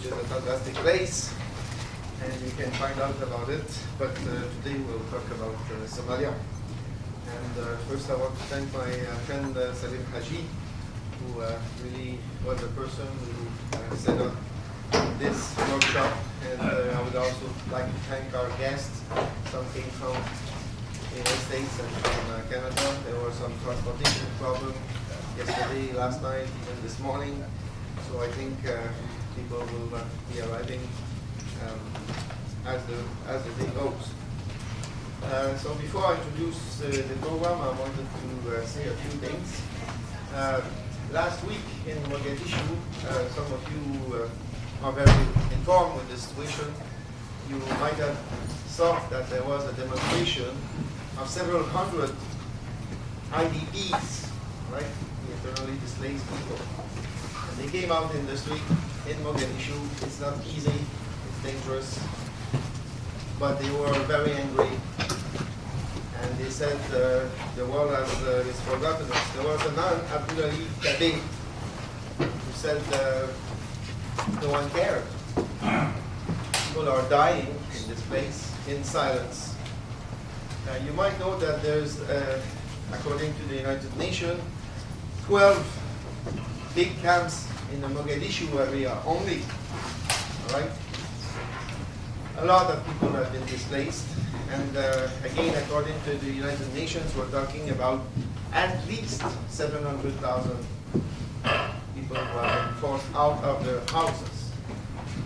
which is a fantastic place, and you can find out about it. But today we'll talk about Somalia. And first I want to thank my friend Salim Hagi, who really was the person who set up this workshop. And I would also like to thank our guests. Some came from the United States and from Canada. There were some transportation problems yesterday, last night, even this morning. So I think people will be arriving as the day goes. So before I introduce the program, I wanted to say a few things. Last week in Mogadishu, some of you are very informed with the situation. You might have saw that there was a demonstration of several hundred IDPs, right? The internally displaced people. And they came out in the street in Mogadishu. It's not easy, it's dangerous, but they were very angry. And they said the world is forgotten us. There was a man, Abdullahi Kabe, who said no one cared. People are dying in this place in silence. You might know that there's, according to the United Nations, 12 big camps in the Mogadishu area only. All right? A lot of people have been displaced. And again, according to the United Nations, we're talking about at least 700,000 people who have been forced out of their houses.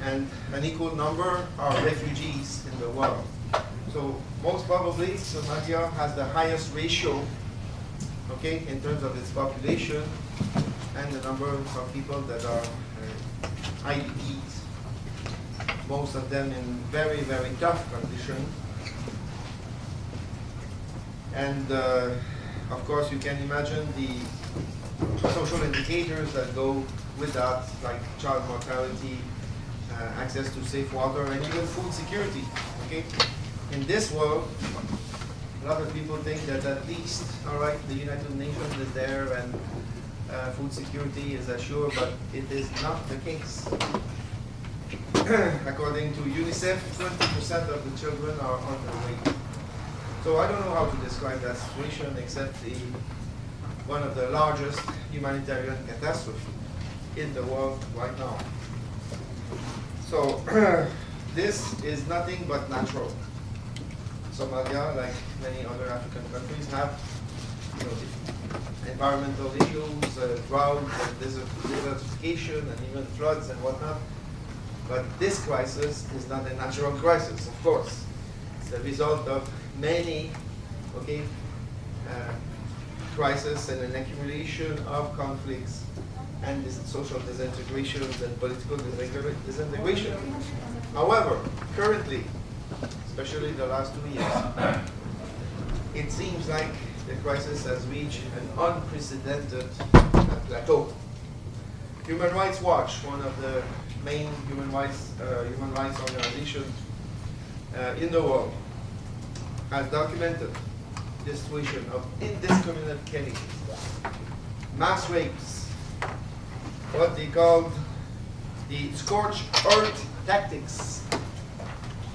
And an equal number are refugees in the world. So most probably, Somalia has the highest ratio, okay, in terms of its population and the number of people that are IDPs. Most of them in very, very tough conditions. And of course, you can imagine the social indicators that go with that, like child mortality, access to safe water, and even food security. Okay, in this world, a lot of people think that at least, all right, the United Nations is there and food security is assured, but it is not the case. According to UNICEF, 20% of the children are underweight. So I don't know how to describe that situation except one of the largest humanitarian catastrophes in the world right now. So this is nothing but natural. Somalia, like many other African countries, have environmental issues, drought, and desertification, and even floods and whatnot. But this crisis is not a natural crisis, of course. It's the result of many, crises and an accumulation of conflicts and social disintegrations and political disintegration. However, currently, especially the last 2 years, it seems like the crisis has reached an unprecedented plateau. Human Rights Watch, one of the main human rights organizations in the world, has documented the situation of indiscriminate killing, mass rapes, what they called the scorched earth tactics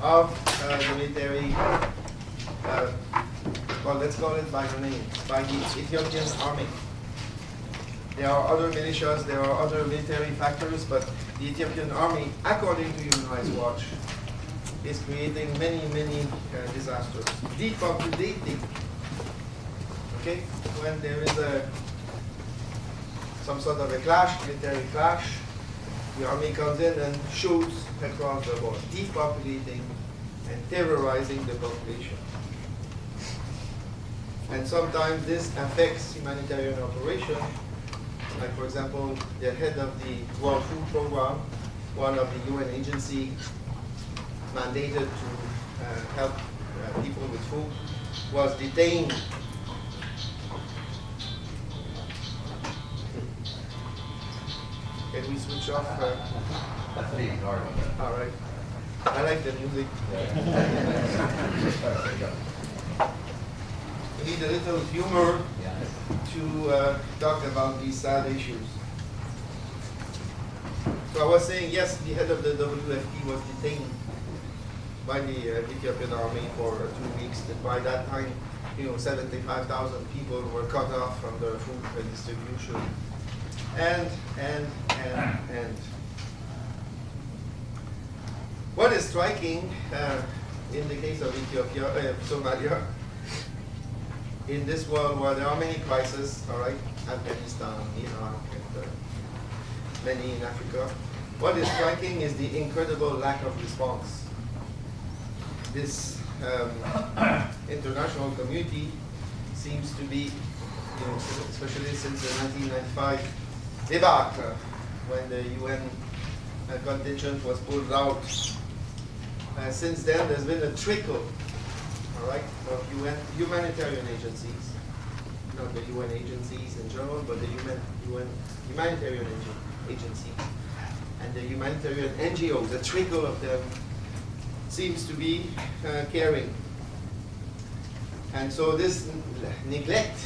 of the military, well, let's call it by the name, by the Ethiopian army. There are other militias, there are other military factors, but the Ethiopian army, according to Human Rights Watch, is creating many, many disasters. Depopulating, okay? When there is some sort of a clash, military clash, the army comes in and shoots across the board, depopulating and terrorizing the population. And sometimes this affects humanitarian operations. Like, for example, the head of the World Food Program, one of the UN agencies mandated to help people with food, was detained. Can we switch off? That's me, sorry. All right. I like the music. We need a little humor to talk about these sad issues. So I was saying, yes, the head of the WFP was detained by the Ethiopian army for 2 weeks. And by that time, 75,000 people were cut off from the food distribution. And. What is striking in the case of Ethiopia, Somalia, in this world where there are many crises, all right, Afghanistan, Iraq, and many in Africa, what is striking is the incredible lack of response. This international community seems to be, especially since the 1995 debacle, when the UN contingent was pulled out. Since then, there's been a trickle, all right, of humanitarian agencies, not the UN agencies in general, but the humanitarian agencies. And the humanitarian NGOs, a trickle of them seems to be caring. And so this neglect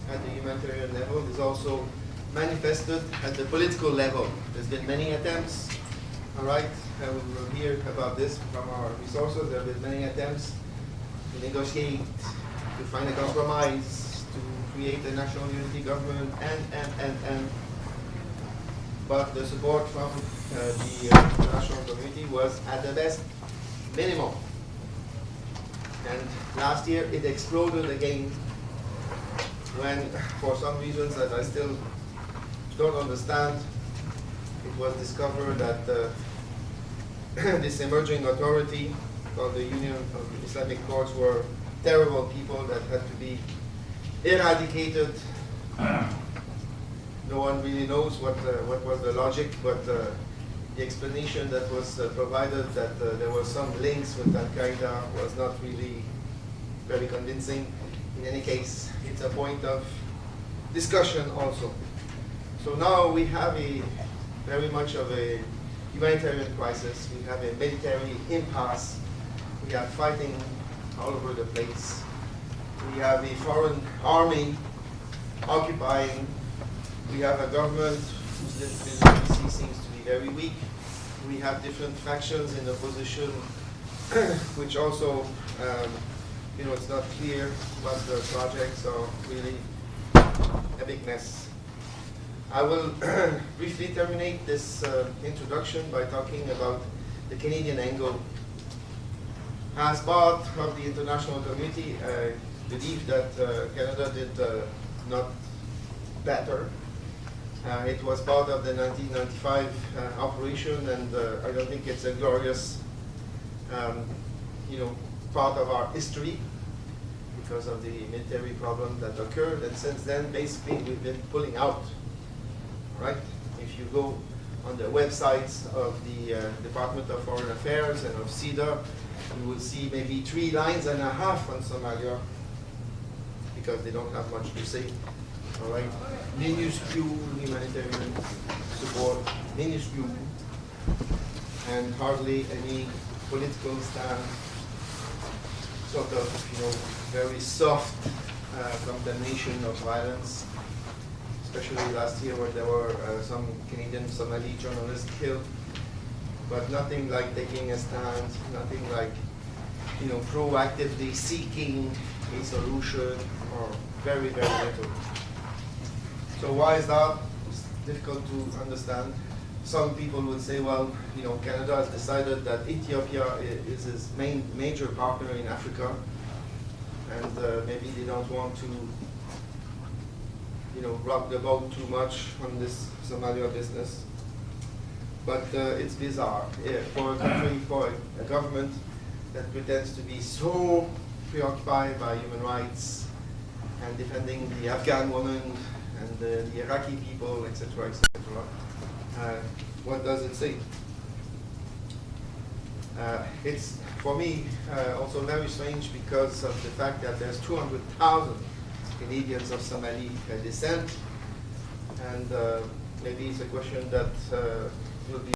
at the humanitarian level is also manifested at the political level. There's been many attempts, all right, we will hear about this from our resources. There have been many attempts to negotiate, to find a compromise, to create a national unity government, and. But the support from the international community was at the best minimum. And last year it exploded again when, for some reasons that I still don't understand, it was discovered that this emerging authority called the Union of Islamic Courts were terrible people that had to be eradicated. No one really knows what was the logic, but the explanation that was provided that there were some links with Al-Qaeda was not really very convincing. In any case, it's a point of discussion also. So now we have very much of a humanitarian crisis. We have a military impasse. We are fighting all over the place. We have a foreign army occupying. We have a government whose legitimacy seems to be very weak. We have different factions in opposition, which also, it's not clear what the projects are really a big mess. I will briefly terminate this introduction by talking about the Canadian angle. As part of the international community, I believe that Canada did not better. It was part of the 1995 operation, and I don't think it's a glorious, part of our history because of the military problem that occurred. And since then, basically, we've been pulling out. Right? If you go on the websites of the Department of Foreign Affairs and of CEDA, you will see maybe 3.5 lines on Somalia because they don't have much to say. All right, minuscule humanitarian support, minuscule, and hardly any political stand. Sort of, very soft condemnation of violence, especially last year where there were some Canadian Somali journalists killed, but nothing like taking a stand, nothing like, proactively seeking a solution, or very, very little. So why is that? It's difficult to understand. Some people would say, well, Canada has decided that Ethiopia is its major partner in Africa, and maybe they don't want to, rock the boat too much on this Somalia business. But it's bizarre for a country, for a government that pretends to be so preoccupied by human rights and defending the Afghan woman and the Iraqi people, etc., etc. What does it say? It's, for me, also very strange because of the fact that there's 200,000 Canadians of Somali descent, and maybe it's a question that will be